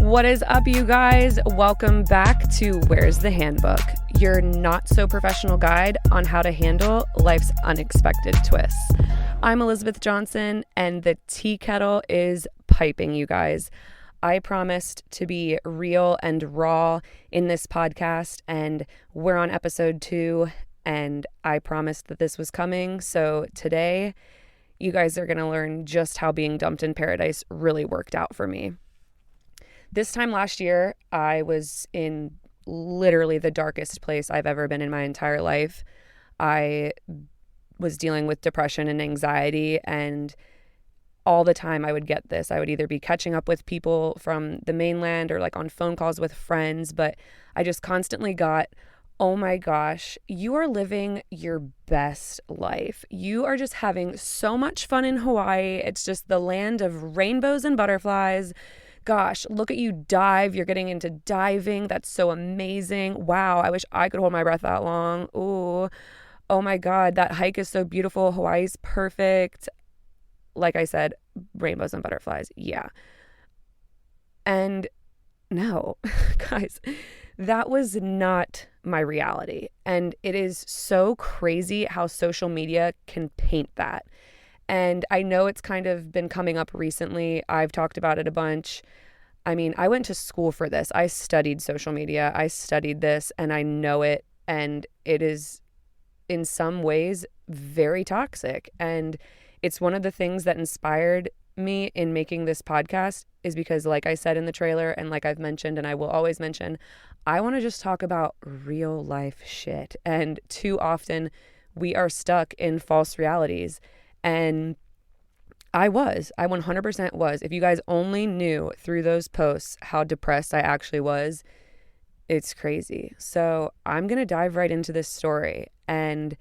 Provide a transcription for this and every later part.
What is up, you guys? Welcome back to Where's the Handbook, your not so professional guide on how to handle life's unexpected twists. I'm Elizabeth Johnson, and the tea kettle is piping, you guys. I promised to be real and raw in this podcast, and we're on episode 2, and I promised that this was coming. So today, you guys are going to learn just how being dumped in paradise really worked out for me. This time last year, I was in literally the darkest place I've ever been in my entire life. I was dealing with depression and anxiety, and all the time I would get this. I would either be catching up with people from the mainland or like on phone calls with friends, but I just constantly got, oh my gosh, you are living your best life. You are just having so much fun in Hawaii. It's just the land of rainbows and butterflies. Gosh, look at you dive. You're getting into diving. That's so amazing. Wow, I wish I could hold my breath that long. Ooh, oh my God, that hike is so beautiful. Hawaii's perfect. Like I said, rainbows and butterflies. Yeah. And no, guys, that was not my reality. And it is so crazy how social media can paint that. And I know it's kind of been coming up recently. I've talked about it a bunch. I mean, I went to school for this. I studied social media. I studied this, and I know it. And it is, in some ways, very toxic. And it's one of the things that inspired me in making this podcast is because, like I said in the trailer, and like I've mentioned, and I will always mention, I want to just talk about real life shit. And too often we are stuck in false realities. And I 100% was. If you guys only knew through those posts how depressed I actually was, it's crazy. So I'm going to dive right into this story. And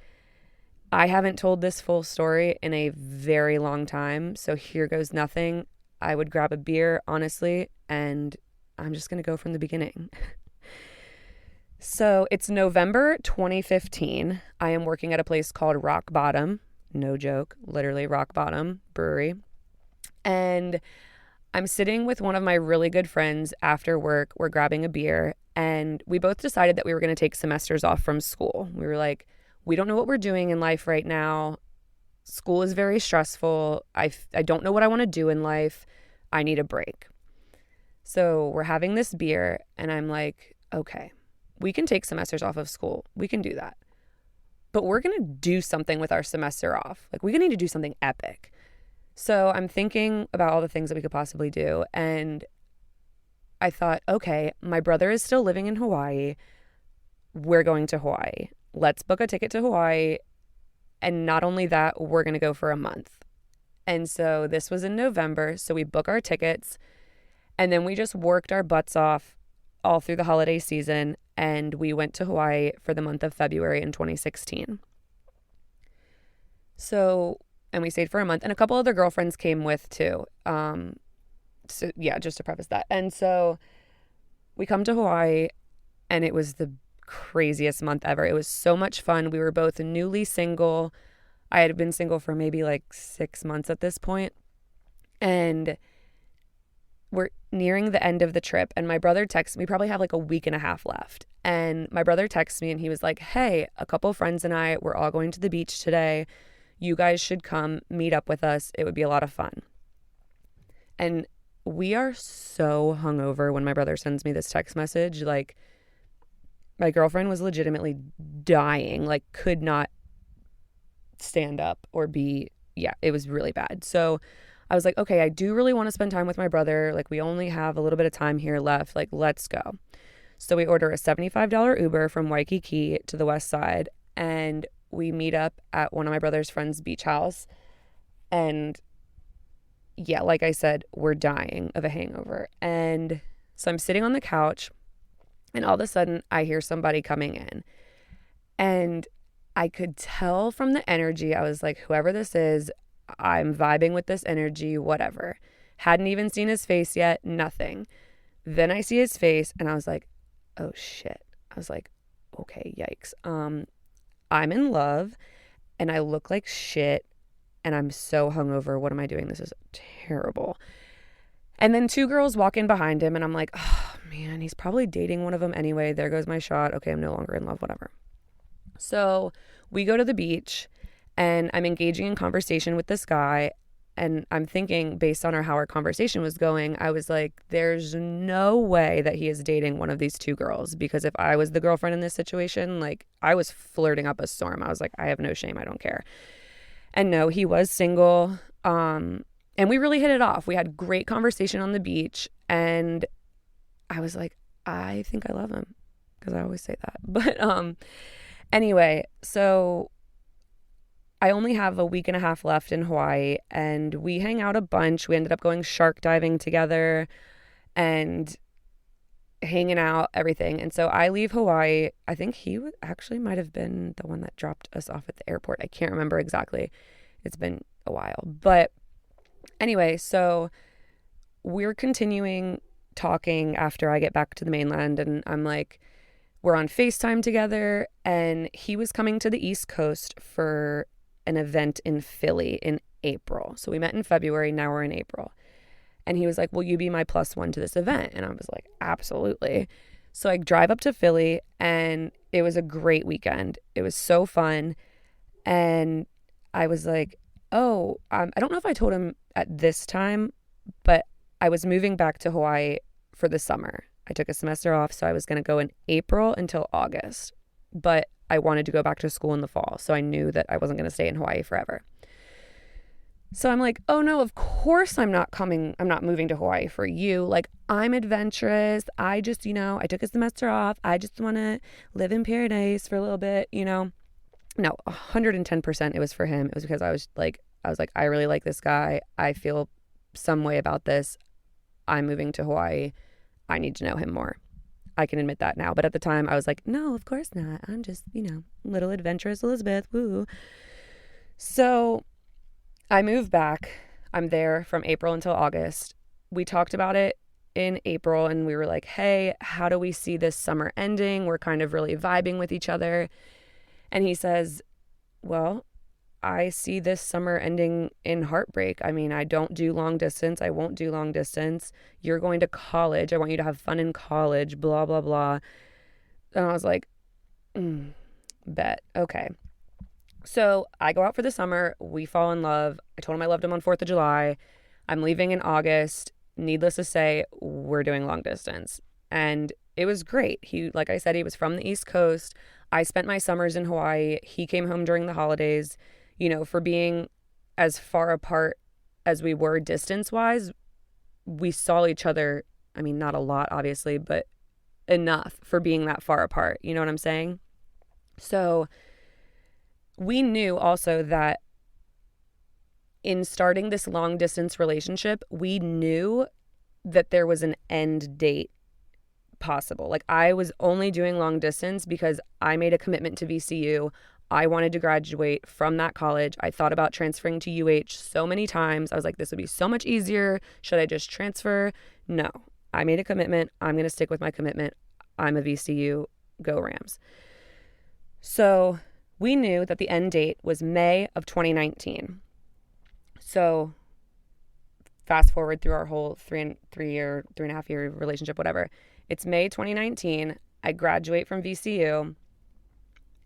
I haven't told this full story in a very long time. So here goes nothing. I would grab a beer, honestly, and I'm just going to go from the beginning. So it's November 2015. I am working at a place called Rock Bottom. No joke, literally Rock Bottom Brewery. And I'm sitting with one of my really good friends after work. We're grabbing a beer, and we both decided that we were going to take semesters off from school. We were like, we don't know what we're doing in life right now. School is very stressful. I don't know what I want to do in life. I need a break. So we're having this beer, and I'm like, okay, we can take semesters off of school. We can do that. But we're going to do something with our semester off. Like, we need to do something epic. So I'm thinking about all the things that we could possibly do. And I thought, okay, my brother is still living in Hawaii. We're going to Hawaii. Let's book a ticket to Hawaii. And not only that, we're going to go for a month. And so this was in November. So we book our tickets. And then we just worked our butts off all through the holiday season. And we went to Hawaii for the month of February in 2016. So, and we stayed for a month, and a couple other girlfriends came with too. So yeah, just to preface that. And so we come to Hawaii, and it was the craziest month ever. It was so much fun. We were both newly single. I had been single for maybe like 6 months at this point. And we're nearing the end of the trip, and my brother texts me. We probably have like a week and a half left. And my brother texts me, and he was like, hey, a couple friends and I, we're all going to the beach today. You guys should come meet up with us. It would be a lot of fun. And we are so hungover when my brother sends me this text message. Like, my girlfriend was legitimately dying, like could not stand up or be, yeah, it was really bad. So I was like, okay, I do really want to spend time with my brother. Like, we only have a little bit of time here left. Like, let's go. So we order a $75 Uber from Waikiki to the west side, and we meet up at one of my brother's friend's beach house. And yeah, like I said, we're dying of a hangover. And so I'm sitting on the couch, and all of a sudden I hear somebody coming in. And I could tell from the energy, I was like, whoever this is, I'm vibing with this energy, whatever. Hadn't even seen his face yet, nothing. Then I see his face, and I was like, oh shit. I was like, okay, yikes. I'm in love, and I look like shit, and I'm so hungover. What am I doing? This is terrible. And then two girls walk in behind him, and I'm like, oh man, he's probably dating one of them anyway. There goes my shot. Okay, I'm no longer in love, whatever. So we go to the beach, and I'm engaging in conversation with this guy. And I'm thinking, based on how our conversation was going, I was like, there's no way that he is dating one of these two girls. Because if I was the girlfriend in this situation, like, I was flirting up a storm. I was like, I have no shame. I don't care. And no, he was single. And we really hit it off. We had great conversation on the beach. And I was like, I think I love him. Because I always say that. But anyway, so I only have a week and a half left in Hawaii, and we hang out a bunch. We ended up going shark diving together and hanging out, everything. And so I leave Hawaii. I think he actually might have been the one that dropped us off at the airport. I can't remember exactly. It's been a while. But anyway, so we're continuing talking after I get back to the mainland, and I'm like, we're on FaceTime together, and he was coming to the East Coast for an event in Philly in April. So we met in February, now we're in April. And he was like, will you be my plus one to this event? And I was like, absolutely. So I drive up to Philly, and it was a great weekend. It was so fun. And I was like, oh, I don't know if I told him at this time, but I was moving back to Hawaii for the summer. I took a semester off, so I was going to go in April until August. But I wanted to go back to school in the fall, so I knew that I wasn't going to stay in Hawaii forever. So I'm like, oh no, of course I'm not moving to Hawaii for you. Like, I'm adventurous. I just, I took a semester off. I just want to live in paradise for a little bit, No, 110% it was for him. It was because I was like, I really like this guy. I feel some way about this. I'm moving to Hawaii. I need to know him more. I can admit that now. But at the time, I was like, no, of course not. I'm just, little adventurous Elizabeth. Woo. So I moved back. I'm there from April until August. We talked about it in April, and we were like, hey, how do we see this summer ending? We're kind of really vibing with each other. And he says, well, I see this summer ending in heartbreak. I mean, I don't do long distance. I won't do long distance. You're going to college. I want you to have fun in college, blah, blah, blah. And I was like, bet. Okay. So I go out for the summer. We fall in love. I told him I loved him on 4th of July. I'm leaving in August. Needless to say, we're doing long distance. And it was great. Like I said, he was from the East Coast. I spent my summers in Hawaii. He came home during the holidays. For being as far apart as we were distance-wise, we saw each other, I mean, not a lot, obviously, but enough for being that far apart. You know what I'm saying? So we knew also that in starting this long-distance relationship, we knew that there was an end date possible. Like, I was only doing long distance because I made a commitment to VCU. I wanted to graduate from that college. I thought about transferring to UH so many times. I was like, this would be so much easier. Should I just transfer? No. I made a commitment. I'm going to stick with my commitment. I'm a VCU. Go Rams. So we knew that the end date was May of 2019. So fast forward through our whole 3.5 year relationship, whatever. It's May 2019. I graduate from VCU.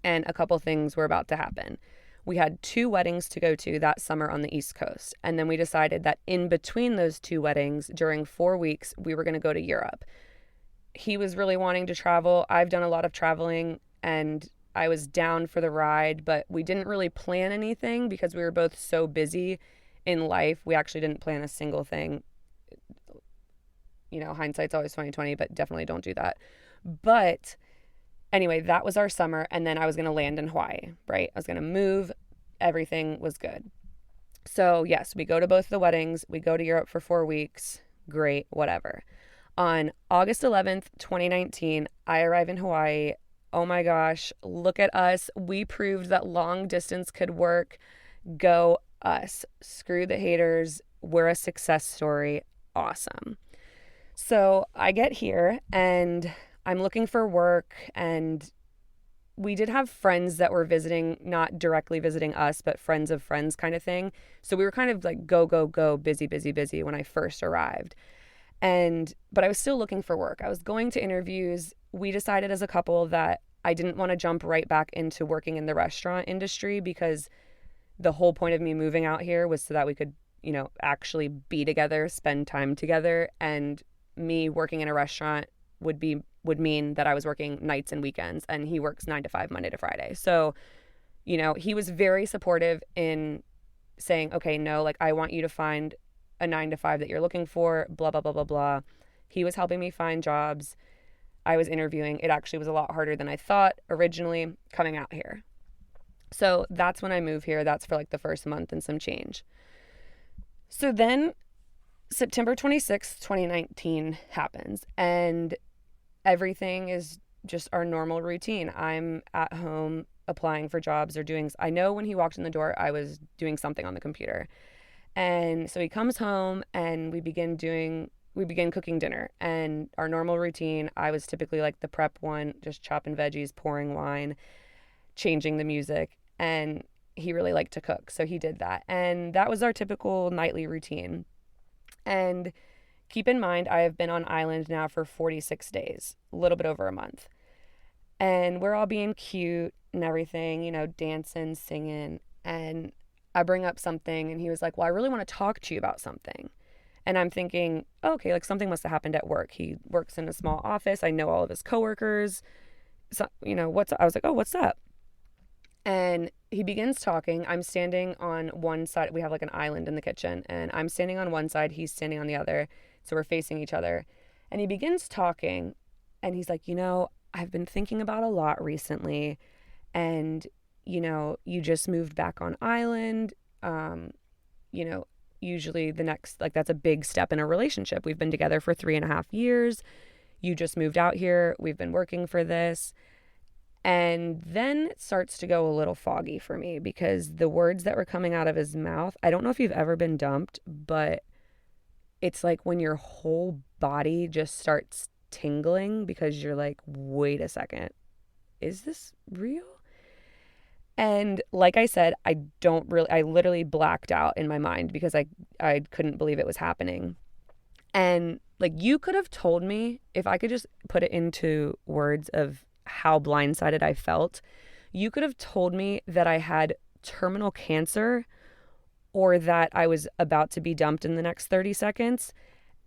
And a couple things were about to happen. We had 2 weddings to go to that summer on the East Coast. And then we decided that in between those 2 weddings, during 4 weeks, we were going to go to Europe. He was really wanting to travel. I've done a lot of traveling, and I was down for the ride, but we didn't really plan anything because we were both so busy in life. We actually didn't plan a single thing. Hindsight's always 20/20, but definitely don't do that. But anyway, that was our summer, and then I was going to land in Hawaii, right? I was going to move. Everything was good. So, yes, we go to both the weddings. We go to Europe for 4 weeks. Great, whatever. On August 11th, 2019, I arrive in Hawaii. Oh my gosh, look at us. We proved that long distance could work. Go us. Screw the haters. We're a success story. Awesome. So I get here, and I'm looking for work, and we did have friends that were visiting, not directly visiting us, but friends of friends kind of thing. So we were kind of like go, go, go, busy, busy, busy when I first arrived. But I was still looking for work. I was going to interviews. We decided as a couple that I didn't want to jump right back into working in the restaurant industry, because the whole point of me moving out here was so that we could, actually be together, spend time together. And me working in a restaurant would mean that I was working nights and weekends, and he works 9 to 5, Monday to Friday. So, he was very supportive in saying, okay, no, like, I want you to find a 9 to 5 that you're looking for, blah, blah, blah, blah, blah. He was helping me find jobs. I was interviewing. It actually was a lot harder than I thought originally coming out here. So that's when I moved here. That's for like the first month and some change. So then September 26th, 2019 happens, and everything is just our normal routine. I'm at home applying for jobs or doing, I know when he walked in the door, I was doing something on the computer. And so he comes home and we begin cooking dinner, and our normal routine. I was typically like the prep one, just chopping veggies, pouring wine, changing the music, and he really liked to cook, so he did that. And that was our typical nightly routine. And keep in mind, I have been on island now for 46 days, a little bit over a month. And we're all being cute and everything, dancing, singing. And I bring up something, and he was like, well, I really want to talk to you about something. And I'm thinking, okay, like something must have happened at work. He works in a small office. I know all of his coworkers. So, I was like, oh, what's up? And he begins talking. I'm standing on one side. We have like an island in the kitchen, and I'm standing on one side. He's standing on the other. So we're facing each other. And he begins talking, and he's like, I've been thinking about a lot recently. And, you just moved back on island. Usually the next, like, that's a big step in a relationship. We've been together for 3.5 years. You just moved out here. We've been working for this. And then it starts to go a little foggy for me, because the words that were coming out of his mouth, I don't know if you've ever been dumped, but it's like when your whole body just starts tingling, because you're like, wait a second, is this real? And like I said, I literally blacked out in my mind, because I couldn't believe it was happening. And like, you could have told me, if I could just put it into words of how blindsided I felt, you could have told me that I had terminal cancer, or that I was about to be dumped in the next 30 seconds.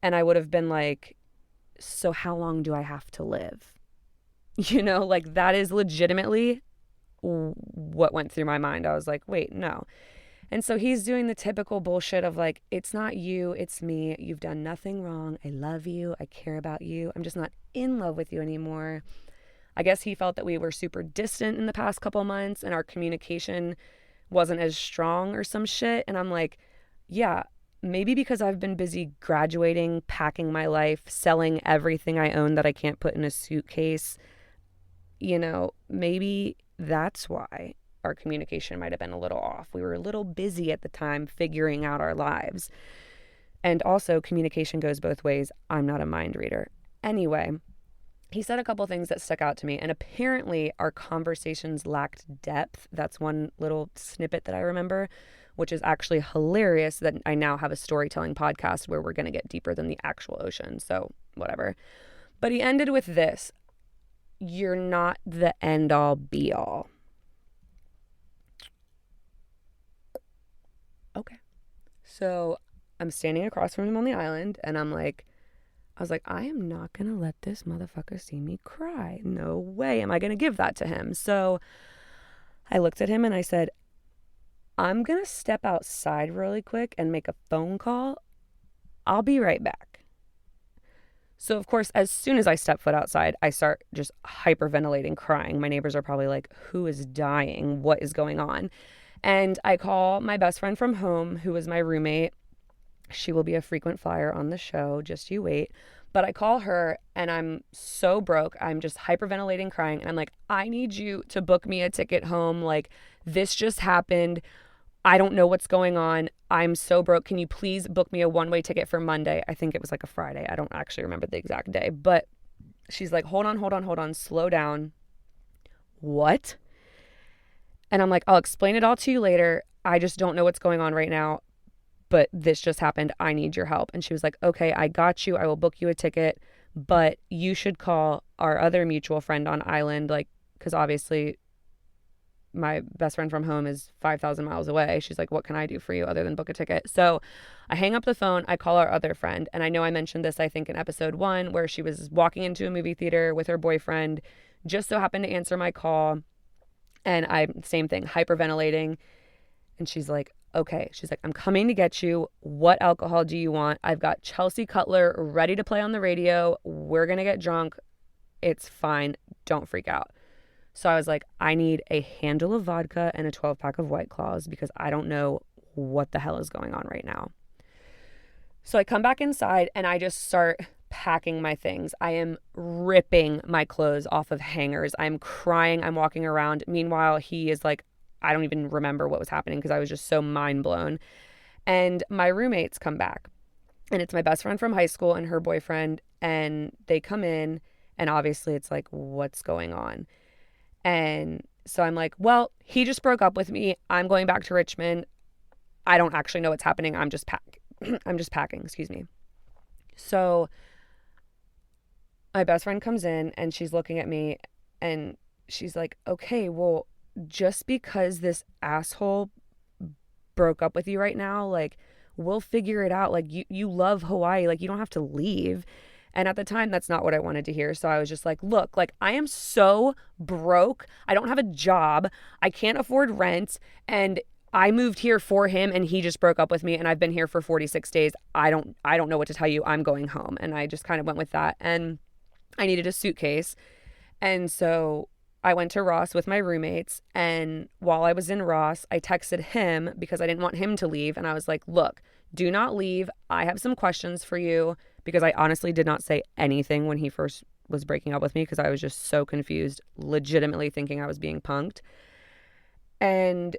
And I would have been like, so how long do I have to live? Like, that is legitimately what went through my mind. I was like, wait, no. And so he's doing the typical bullshit of like, it's not you, it's me. You've done nothing wrong. I love you. I care about you. I'm just not in love with you anymore. I guess he felt that we were super distant in the past couple months, and our communication wasn't as strong or some shit. And I'm like, yeah, maybe because I've been busy graduating, packing my life, selling everything I own that I can't put in a suitcase. Maybe that's why our communication might have been a little off. We were a little busy at the time figuring out our lives. And also, communication goes both ways. I'm not a mind reader. Anyway, he said a couple things that stuck out to me, and apparently our conversations lacked depth. That's one little snippet that I remember, which is actually hilarious that I now have a storytelling podcast where we're going to get deeper than the actual ocean. So whatever. But he ended with this: you're not the end all be all. Okay. So I'm standing across from him on the island, and I was like, I am not going to let this motherfucker see me cry. No way am I going to give that to him. So I looked at him and I said, I'm going to step outside really quick and make a phone call. I'll be right back. So, of course, as soon as I step foot outside, I start just hyperventilating, crying. My neighbors are probably like, who is dying? What is going on? And I call my best friend from home, who is my roommate. She will be a frequent flyer on the show. Just you wait. But I call her, and I'm so broke. I'm just hyperventilating, crying. And I'm like, I need you to book me a ticket home. Like, this just happened. I don't know what's going on. I'm so broke. Can you please book me a one-way ticket for Monday? I think it was like a Friday. I don't actually remember the exact day. But she's like, hold on. Slow down. What? And I'm like, I'll explain it all to you later. I just don't know what's going on right now. but this just happened. I need your help. And she was like, okay, I got you. I will book you a ticket, but you should call our other mutual friend on island, like, because obviously my best friend from home is 5,000 miles away. She's like, what can I do for you other than book a ticket? So I hang up the phone. I call our other friend. And I know I mentioned this, I think, in episode 1, where she was walking into a movie theater with her boyfriend, just so happened to answer my call. And same thing, hyperventilating. And she's like, okay. She's like, I'm coming to get you. What alcohol do you want? I've got Chelsea Cutler ready to play on the radio. We're going to get drunk. It's fine. Don't freak out. So I was like, I need a handle of vodka and a 12-pack of White Claws because I don't know what the hell is going on right now. So I come back inside and I just start packing my things. I am ripping my clothes off of hangers. I'm crying. I'm walking around. Meanwhile, he is like, I don't even remember what was happening because I was just so mind blown. And my roommates come back. And it's my best friend from high school and her boyfriend. And they come in and obviously it's like, what's going on? And so I'm like, well, he just broke up with me. I'm going back to Richmond. I don't actually know what's happening. I'm just packing, excuse me. So my best friend comes in and she's looking at me and she's like, okay, well, just because this asshole broke up with you right now, like, we'll figure it out. Like, you love Hawaii. Like, you don't have to leave. And at the time, that's not what I wanted to hear. So I was just like, look, like, I am so broke. I don't have a job. I can't afford rent. And I moved here for him and he just broke up with me and I've been here for 46 days. I don't know what to tell you. I'm going home. And I just kind of went with that. And I needed a suitcase. And so I went to Ross with my roommates. And while I was in Ross, I texted him because I didn't want him to leave. And I was like, look, do not leave. I have some questions for you. Because I honestly did not say anything when he first was breaking up with me because I was just so confused, legitimately thinking I was being punked. And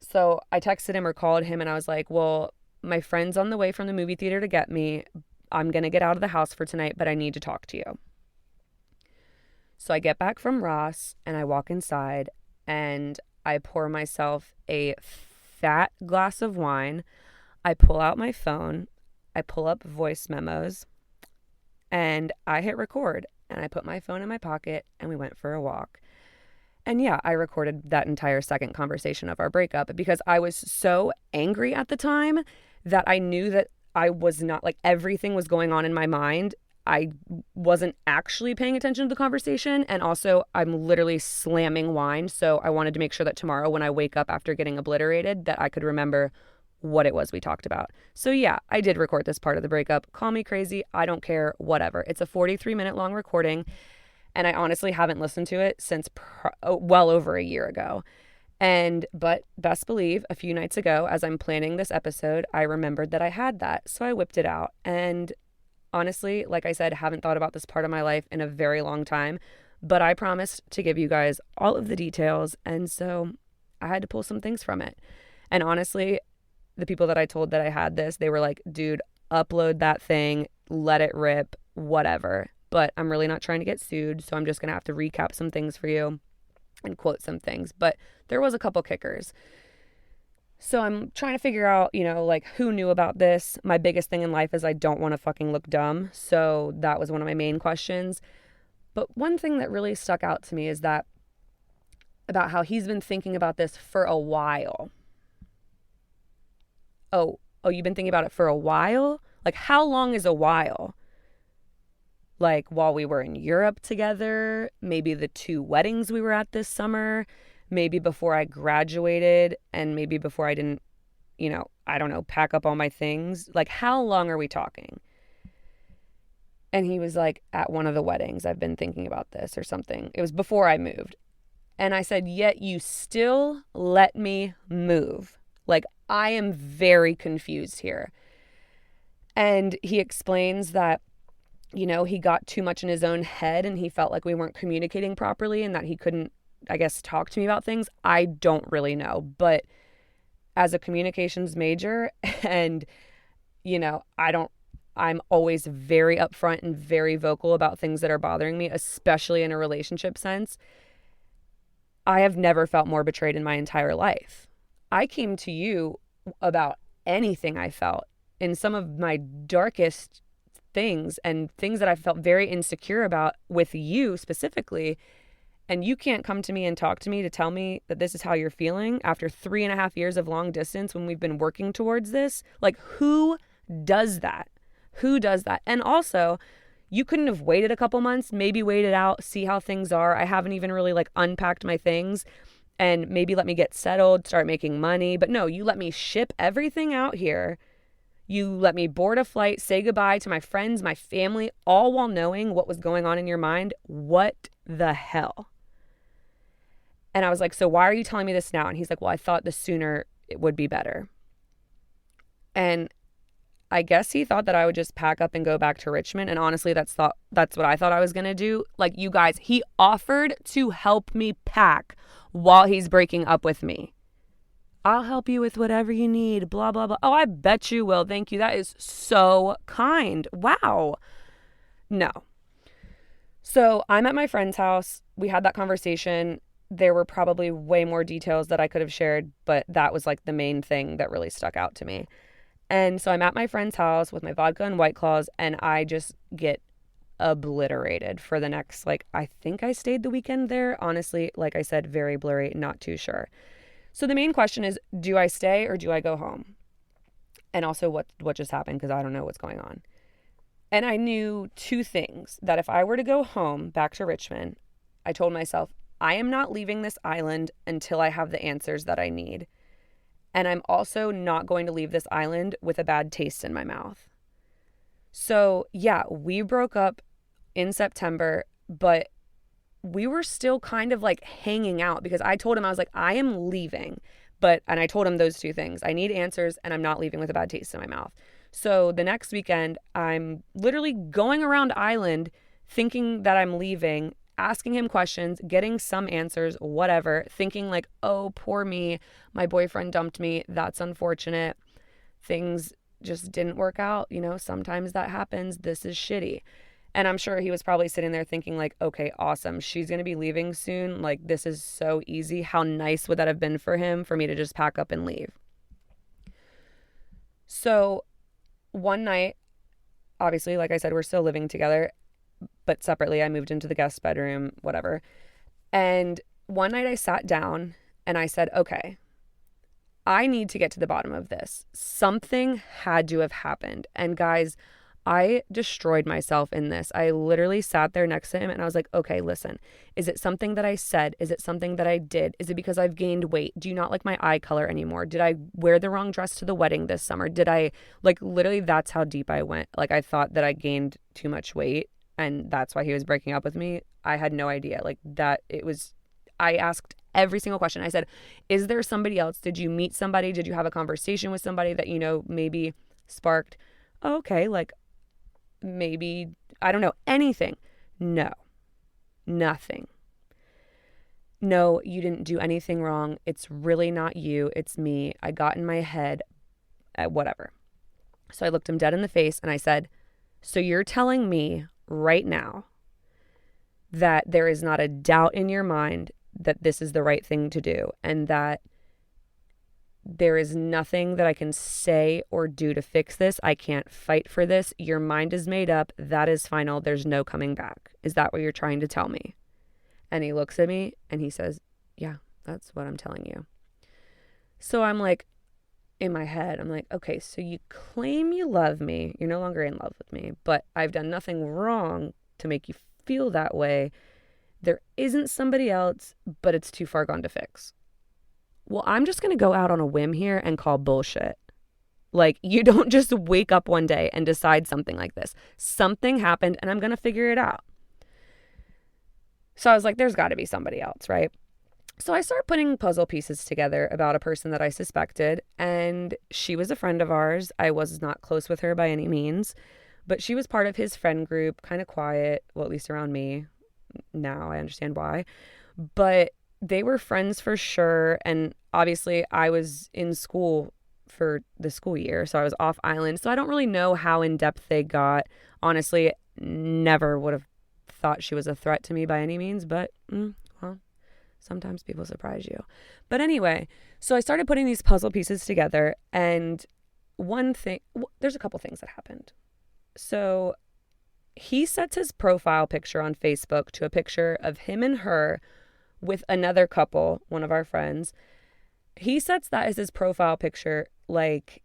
so I texted him or called him and I was like, well, my friend's on the way from the movie theater to get me. I'm going to get out of the house for tonight, but I need to talk to you. So I get back from Ross and I walk inside and I pour myself a fat glass of wine. I pull out my phone. I pull up voice memos and I hit record and I put my phone in my pocket and we went for a walk. And yeah, I recorded that entire second conversation of our breakup because I was so angry at the time that I knew that I was not, like, everything was going on in my mind. I wasn't actually paying attention to the conversation. And also I'm literally slamming wine. So I wanted to make sure that tomorrow when I wake up after getting obliterated that I could remember what it was we talked about. So yeah, I did record this part of the breakup. Call me crazy. I don't care. Whatever. It's a 43-minute long recording. And I honestly haven't listened to it since well over a year ago. But best believe a few nights ago, as I'm planning this episode, I remembered that I had that. So I whipped it out. And honestly, like I said, haven't thought about this part of my life in a very long time, but I promised to give you guys all of the details. And so I had to pull some things from it. And honestly, the people that I told that I had this, they were like, dude, upload that thing, let it rip, whatever. But I'm really not trying to get sued. So I'm just going to have to recap some things for you and quote some things. But there was a couple kickers. So I'm trying to figure out, like, who knew about this. My biggest thing in life is I don't want to fucking look dumb. So that was one of my main questions. But one thing that really stuck out to me is that about how he's been thinking about this for a while. Oh, you've been thinking about it for a while? Like, how long is a while? Like, while we were in Europe together, maybe the 2 weddings we were at this summer, maybe before I graduated, and maybe before I didn't, I don't know, pack up all my things. Like, how long are we talking? And he was like, at one of the weddings, I've been thinking about this or something. It was before I moved. And I said, yet you still let me move. Like, I am very confused here. And he explains that, he got too much in his own head and he felt like we weren't communicating properly and that he couldn't, I guess, talk to me about things. I don't really know. But as a communications major and, I'm always very upfront and very vocal about things that are bothering me, especially in a relationship sense. I have never felt more betrayed in my entire life. I came to you about anything I felt, in some of my darkest things and things that I felt very insecure about with you specifically. And you can't come to me and talk to me to tell me that this is how you're feeling after 3.5 years of long distance when we've been working towards this. Like, who does that? Who does that? And also, you couldn't have waited a couple months, maybe wait it out, see how things are. I haven't even really like unpacked my things and maybe let me get settled, start making money. But no, you let me ship everything out here. You let me board a flight, say goodbye to my friends, my family, all while knowing what was going on in your mind. What the hell? And I was like, so why are you telling me this now? And he's like, well, I thought the sooner it would be better. And I guess he thought that I would just pack up and go back to Richmond. And honestly, that's what I thought I was going to do. Like, you guys, he offered to help me pack while he's breaking up with me. I'll help you with whatever you need, blah, blah, blah. Oh, I bet you will. Thank you. That is so kind. Wow. No. So I'm at my friend's house. We had that conversation. There were probably way more details that I could have shared, but that was like the main thing that really stuck out to me. And so I'm at my friend's house with my vodka and White Claws, and I just get obliterated for the next, like, I think I stayed the weekend there. Honestly, like I said, very blurry, not too sure. So the main question is, do I stay or do I go home? And also what just happened, because I don't know what's going on. And I knew two things, that if I were to go home back to Richmond, I told myself, I am not leaving this island until I have the answers that I need. And I'm also not going to leave this island with a bad taste in my mouth. So yeah, we broke up in September, but we were still kind of like hanging out, because I told him, I was like, I am leaving. And I told him those two things. I need answers, and I'm not leaving with a bad taste in my mouth. So the next weekend, I'm literally going around island thinking that I'm leaving, asking him questions, getting some answers, whatever, thinking like, oh, poor me, my boyfriend dumped me. That's unfortunate. Things just didn't work out. You know, sometimes that happens. This is shitty. And I'm sure he was probably sitting there thinking like, okay, awesome. She's going to be leaving soon. Like, this is so easy. How nice would that have been for him for me to just pack up and leave? So one night, obviously, like I said, we're still living together, but separately. I moved into the guest bedroom, whatever. And one night I sat down and I said, okay, I need to get to the bottom of this. Something had to have happened. And guys, I destroyed myself in this. I literally sat there next to him and I was like, okay, listen, is it something that I said? Is it something that I did? Is it because I've gained weight? Do you not like my eye color anymore? Did I wear the wrong dress to the wedding this summer? Did I, like, literally that's how deep I went. Like, I thought that I gained too much weight and that's why he was breaking up with me. I had no idea. Like, that it was, I asked every single question. I said, is there somebody else? Did you meet somebody? Did you have a conversation with somebody that, you know, maybe sparked, okay, like, maybe, I don't know, anything. No, nothing. No, you didn't do anything wrong. It's really not you. It's me. I got in my head, whatever. So I looked him dead in the face and I said, so you're telling me right now that there is not a doubt in your mind that this is the right thing to do, and that there is nothing that I can say or do to fix this. I can't fight for this. Your mind is made up. That is final. There's no coming back. Is that what you're trying to tell me? And he looks at me and he says, yeah, that's what I'm telling you. So I'm like, in my head, I'm like, okay, so you claim you love me. You're no longer in love with me, but I've done nothing wrong to make you feel that way. There isn't somebody else, but it's too far gone to fix. Well, I'm just going to go out on a whim here and call bullshit. Like, you don't just wake up one day and decide something like this. Something happened and I'm going to figure it out. So I was like, there's got to be somebody else, right? So I started putting puzzle pieces together about a person that I suspected, and she was a friend of ours. I was not close with her by any means, but she was part of his friend group, kind of quiet, well, at least around me. Now I understand why. But they were friends for sure. And obviously I was in school for the school year, so I was off island. So I don't really know how in depth they got. Honestly, never would have thought she was a threat to me by any means, but well, sometimes people surprise you. But anyway, so I started putting these puzzle pieces together, and one thing, there's a couple things that happened. So he sets his profile picture on Facebook to a picture of him and her with another couple, one of our friends. He sets that as his profile picture like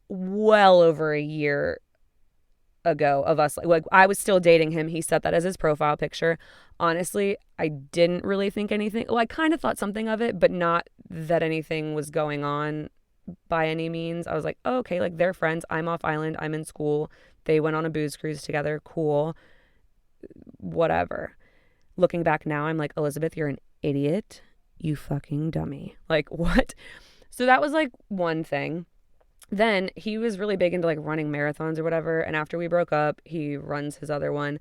well over a year ago of us. Like I was still dating him. He set that as his profile picture. Honestly, I didn't really think anything. Well, I kind of thought something of it, but not that anything was going on by any means. I was like, oh, okay, like they're friends. I'm off island. I'm in school. They went on a booze cruise together. Cool. Whatever. Looking back now, I'm like, Elizabeth, you're an idiot. You fucking dummy. Like, what? So that was like one thing. Then he was really big into like running marathons or whatever. And after we broke up, he runs his other one.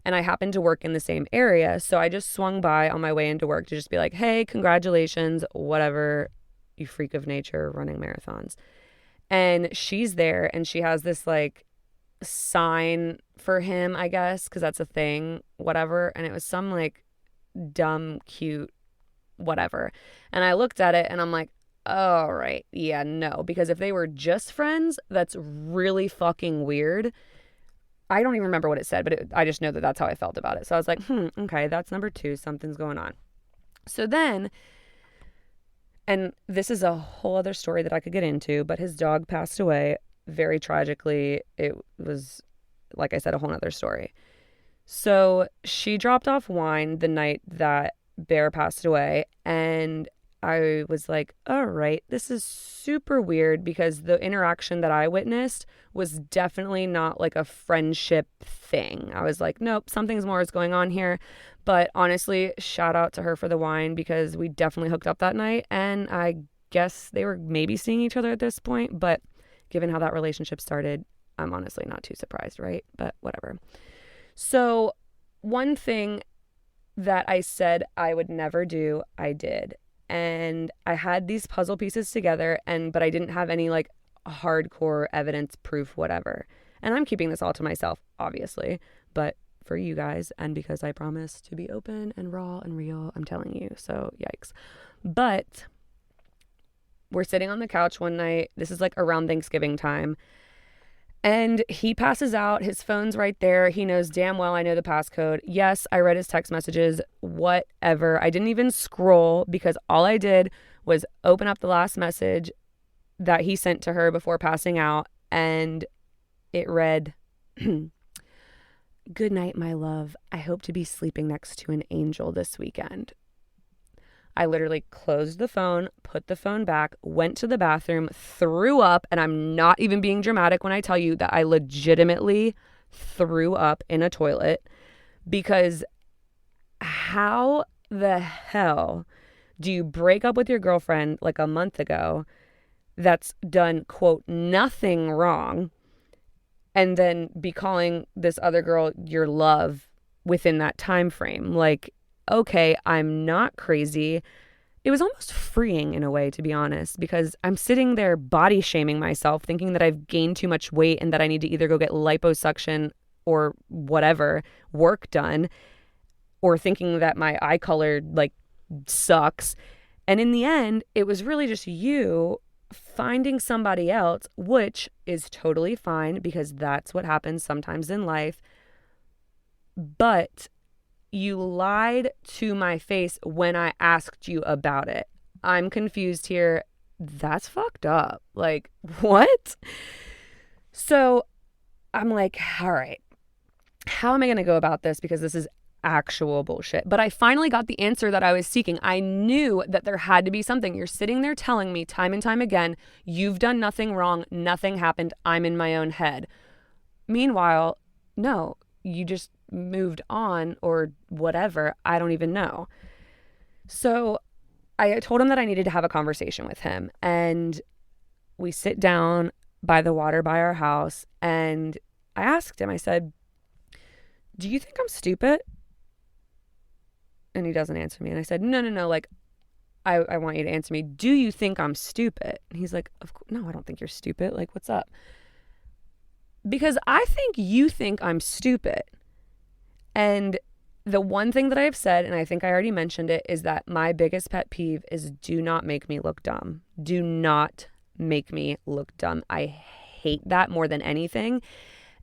And I happened to work in the same area. So I just swung by on my way into work to just be like, hey, congratulations, whatever, you freak of nature running marathons. And she's there and she has this like sign for him, I guess, because that's a thing, whatever. And it was some like dumb, cute, whatever. And I looked at it and I'm like, all right, yeah, no. Because if they were just friends, that's really fucking weird. I don't even remember what it said, but I just know that that's how I felt about it. So I was like, okay, that's number 2. Something's going on. So then, and this is a whole other story that I could get into, but his dog passed away very tragically. It was, like I said, a whole other story. So she dropped off wine the night that Bear passed away, and I was like, all right, this is super weird because the interaction that I witnessed was definitely not like a friendship thing. I was like, nope, something's more is going on here. But honestly, shout out to her for the wine because we definitely hooked up that night. And I guess they were maybe seeing each other at this point. But given how that relationship started, I'm honestly not too surprised, right? But whatever. So one thing that I said I would never do, I did. And I had these puzzle pieces together, but I didn't have any like hardcore evidence, proof, whatever. And I'm keeping this all to myself, obviously, but for you guys, and because I promise to be open and raw and real, I'm telling you. So yikes. But we're sitting on the couch one night. This is like around Thanksgiving time. And he passes out. His phone's right there. He knows damn well I know the passcode. Yes, I read his text messages, whatever. I didn't even scroll because all I did was open up the last message that he sent to her before passing out. And it read, good night, my love. I hope to be sleeping next to an angel this weekend. I literally closed the phone, put the phone back, went to the bathroom, threw up, and I'm not even being dramatic when I tell you that I legitimately threw up in a toilet because how the hell do you break up with your girlfriend like a month ago that's done, quote, nothing wrong, and then be calling this other girl your love within that time frame? Like, okay, I'm not crazy. It was almost freeing in a way, to be honest, because I'm sitting there body shaming myself, thinking that I've gained too much weight and that I need to either go get liposuction or whatever work done, or thinking that my eye color like sucks. And in the end, it was really just you finding somebody else, which is totally fine because that's what happens sometimes in life. But you lied to my face when I asked you about it. I'm confused here. That's fucked up. Like, what? So I'm like, all right, how am I going to go about this? Because this is actual bullshit. But I finally got the answer that I was seeking. I knew that there had to be something. You're sitting there telling me time and time again, you've done nothing wrong. Nothing happened. I'm in my own head. Meanwhile, no, you just moved on or whatever. I don't even know. So I told him that I needed to have a conversation with him, and we sit down by the water by our house, and I asked him, I said, do you think I'm stupid? And he doesn't answer me. And I said, no, like, I want you to answer me. Do you think I'm stupid? And he's like, of course, no, I don't think you're stupid. Like, what's up? Because I think you think I'm stupid. And the one thing that I've said, and I think I already mentioned it, is that my biggest pet peeve is do not make me look dumb. Do not make me look dumb. I hate that more than anything.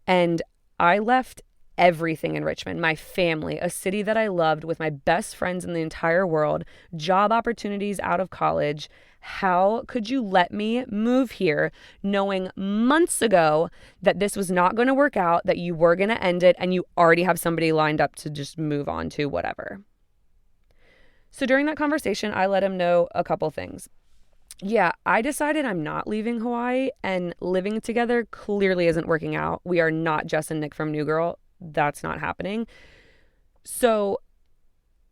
And I left everything in Richmond, my family, a city that I loved with my best friends in the entire world, job opportunities out of college. How could you let me move here knowing months ago that this was not going to work out, that you were going to end it, and you already have somebody lined up to just move on to whatever? So during that conversation, I let him know a couple things. Yeah, I decided I'm not leaving Hawaii, and living together clearly isn't working out. We are not Jess and Nick from New Girl. That's not happening. So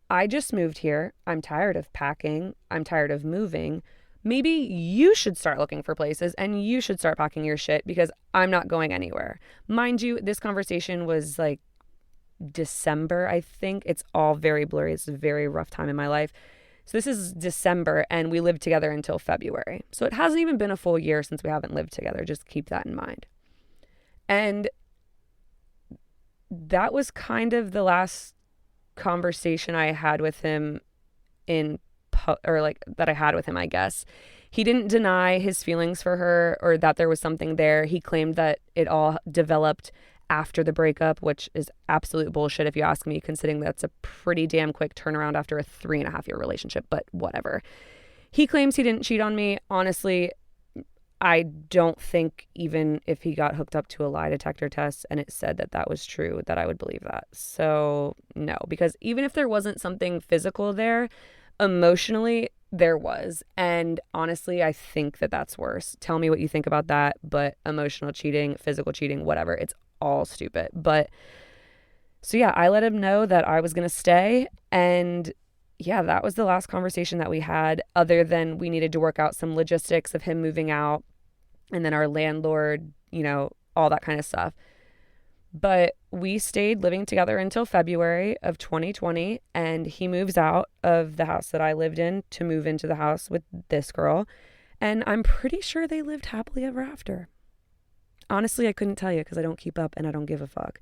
I just moved here. I'm tired of packing. I'm tired of moving. Maybe you should start looking for places and you should start packing your shit because I'm not going anywhere. Mind you, this conversation was like December, I think. It's all very blurry. It's a very rough time in my life. So this is December and we lived together until February. So it hasn't even been a full year since we haven't lived together. Just keep that in mind. And that was kind of the last conversation I had with him that I had with him, I guess. He didn't deny his feelings for her or that there was something there. He claimed that it all developed after the breakup, which is absolute bullshit if you ask me, considering that's a pretty damn quick turnaround after a 3.5-year relationship, but whatever. He claims he didn't cheat on me. Honestly, I don't think even if he got hooked up to a lie detector test and it said that that was true, that I would believe that. So no, because even if there wasn't something physical there, emotionally there was. And honestly, I think that that's worse. Tell me what you think about that. But emotional cheating, physical cheating, whatever, it's all stupid. But so yeah, I let him know that I was going to stay. And yeah, that was the last conversation that we had, other than we needed to work out some logistics of him moving out and then our landlord, all that kind of stuff. But we stayed living together until February of 2020, and he moves out of the house that I lived in to move into the house with this girl. And I'm pretty sure they lived happily ever after. Honestly, I couldn't tell you because I don't keep up and I don't give a fuck.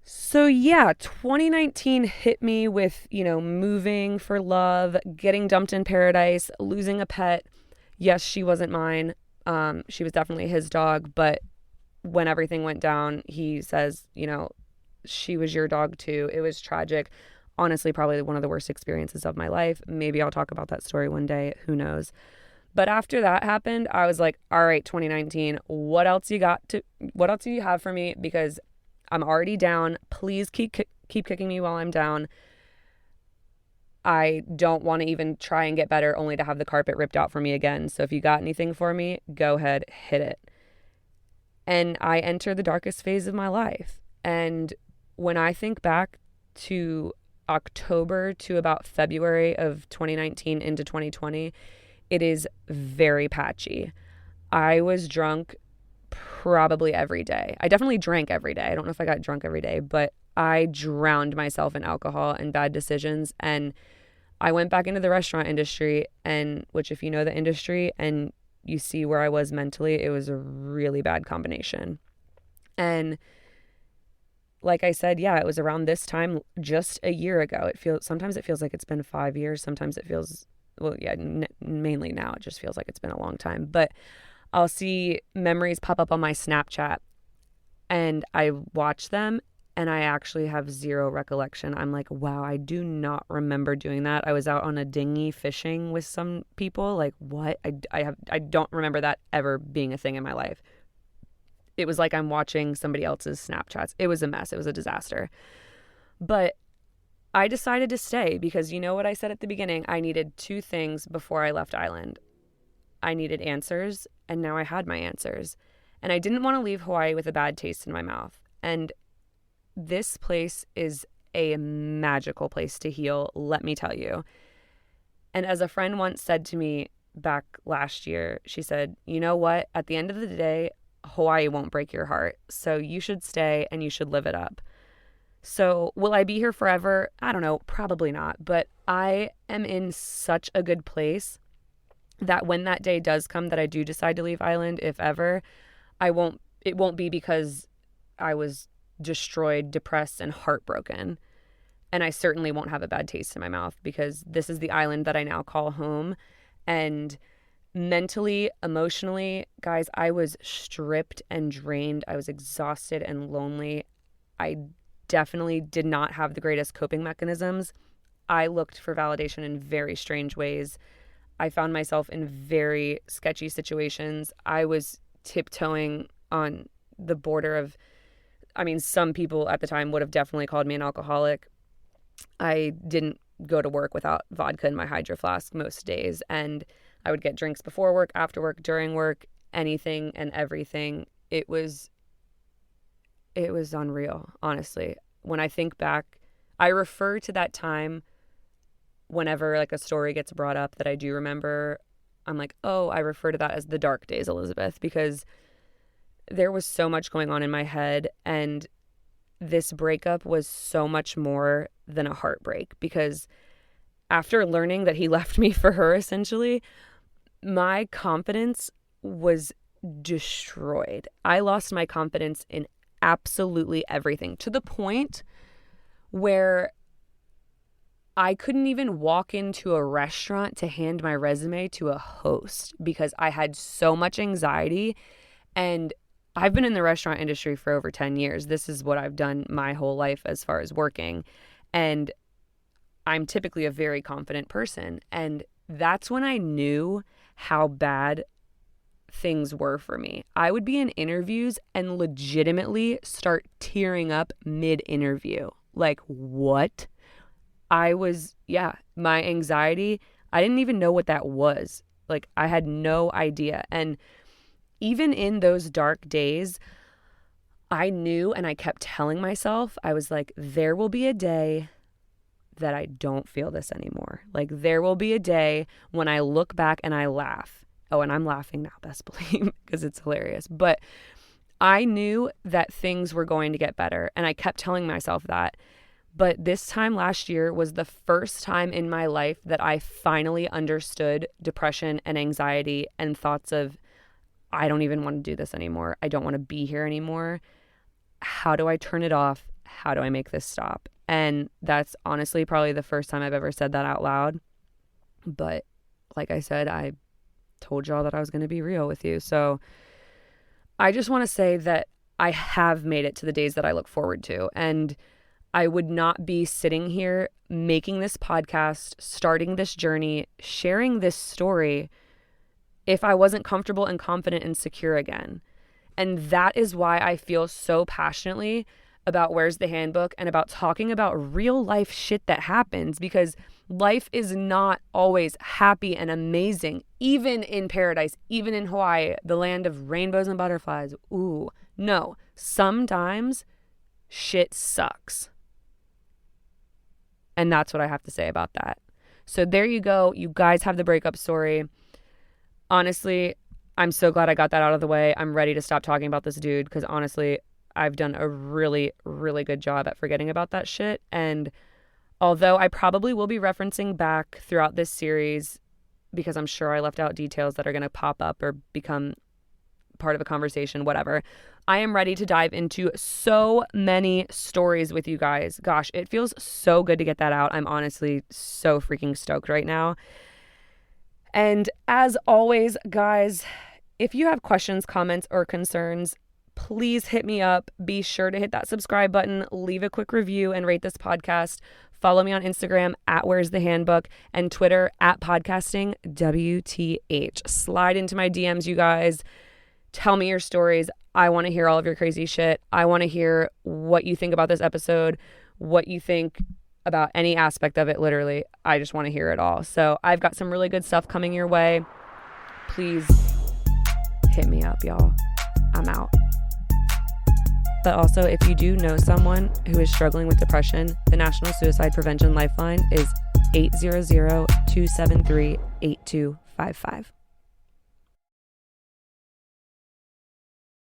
So yeah, 2019 hit me with, moving for love, getting dumped in paradise, losing a pet. Yes, she wasn't mine. She was definitely his dog, but when everything went down, he says, she was your dog too. It was tragic. Honestly, probably one of the worst experiences of my life. Maybe I'll talk about that story one day. Who knows? But after that happened, I was like, all right, 2019, what else do you have for me? Because I'm already down. Please keep kicking me while I'm down. I don't want to even try and get better only to have the carpet ripped out for me again. So if you got anything for me, go ahead, hit it. And I enter the darkest phase of my life. And when I think back to October to about February of 2019 into 2020, it is very patchy. I was drunk probably every day. I definitely drank every day. I don't know if I got drunk every day, but I drowned myself in alcohol and bad decisions. And I went back into the restaurant industry, and which, if you know the industry and you see where I was mentally, it was a really bad combination. And like I said, yeah, it was around this time just a year ago. Sometimes it feels like it's been 5 years. Sometimes it feels, mainly now it just feels like it's been a long time. But I'll see memories pop up on my Snapchat and I watch them and I actually have zero recollection. I'm like, wow, I do not remember doing that. I was out on a dinghy fishing with some people. Like, what? I don't remember that ever being a thing in my life. It was like I'm watching somebody else's Snapchats. It was a mess. It was a disaster. But I decided to stay because you know what I said at the beginning? I needed two things before I left Island. I needed answers, and now I had my answers. And I didn't want to leave Hawaii with a bad taste in my mouth. And this place is a magical place to heal, let me tell you. And as a friend once said to me back last year, she said, you know what? At the end of the day, Hawaii won't break your heart. So you should stay and you should live it up. So will I be here forever? I don't know. Probably not. But I am in such a good place that when that day does come that I do decide to leave Island, if ever, it won't be because I was destroyed, depressed, and heartbroken. And I certainly won't have a bad taste in my mouth because this is the island that I now call home. And mentally, emotionally, guys, I was stripped and drained. I was exhausted and lonely. I definitely did not have the greatest coping mechanisms. I looked for validation in very strange ways. I found myself in very sketchy situations. I was tiptoeing on the border of, some people at the time would have definitely called me an alcoholic. I didn't go to work without vodka in my hydro flask most days, and I would get drinks before work, after work, during work, anything and everything. It was unreal, honestly. When I think back, I refer to that time whenever like a story gets brought up that I do remember. I'm like, oh, I refer to that as the dark days, Elizabeth, because there was so much going on in my head, and this breakup was so much more than a heartbreak, because after learning that he left me for her, essentially, my confidence was destroyed. I lost my confidence in absolutely everything, to the point where I couldn't even walk into a restaurant to hand my resume to a host because I had so much anxiety. And I've been in the restaurant industry for over 10 years. This is what I've done my whole life as far as working. And I'm typically a very confident person. And that's when I knew how bad things were for me. I would be in interviews and legitimately start tearing up mid-interview. Like, what? My anxiety, I didn't even know what that was. Like, I had no idea. And even in those dark days, I knew, and I kept telling myself, I was like, there will be a day that I don't feel this anymore. Like, there will be a day when I look back and I laugh. Oh, and I'm laughing now, best believe, because it's hilarious. But I knew that things were going to get better, and I kept telling myself that. But this time last year was the first time in my life that I finally understood depression and anxiety and thoughts of, I don't even want to do this anymore. I don't want to be here anymore. How do I turn it off? How do I make this stop? And that's honestly probably the first time I've ever said that out loud. But like I said, I told y'all that I was going to be real with you. So I just want to say that I have made it to the days that I look forward to. And I would not be sitting here making this podcast, starting this journey, sharing this story if I wasn't comfortable and confident and secure again. And that is why I feel so passionately about Where's the Handbook and about talking about real life shit that happens, because life is not always happy and amazing, even in paradise, even in Hawaii, the land of rainbows and butterflies. Ooh, no, sometimes shit sucks. And that's what I have to say about that. So there you go. You guys have the breakup story. Honestly, I'm so glad I got that out of the way. I'm ready to stop talking about this dude, because honestly, I've done a really, really good job at forgetting about that shit. And although I probably will be referencing back throughout this series, because I'm sure I left out details that are going to pop up or become part of a conversation, whatever, I am ready to dive into so many stories with you guys. Gosh, it feels so good to get that out. I'm honestly so freaking stoked right now. And as always, guys, if you have questions, comments, or concerns, please hit me up. Be sure to hit that subscribe button, leave a quick review, and rate this podcast. Follow me on Instagram at Where's the Handbook and Twitter at podcasting WTH. Slide into my DMs, you guys. Tell me your stories. I want to hear all of your crazy shit. I want to hear what you think about this episode, what you think about any aspect of it, literally. I just want to hear it all. So I've got some really good stuff coming your way. Please hit me up, y'all. I'm out. But also, if you do know someone who is struggling with depression, the National Suicide Prevention Lifeline is 800-273-8255.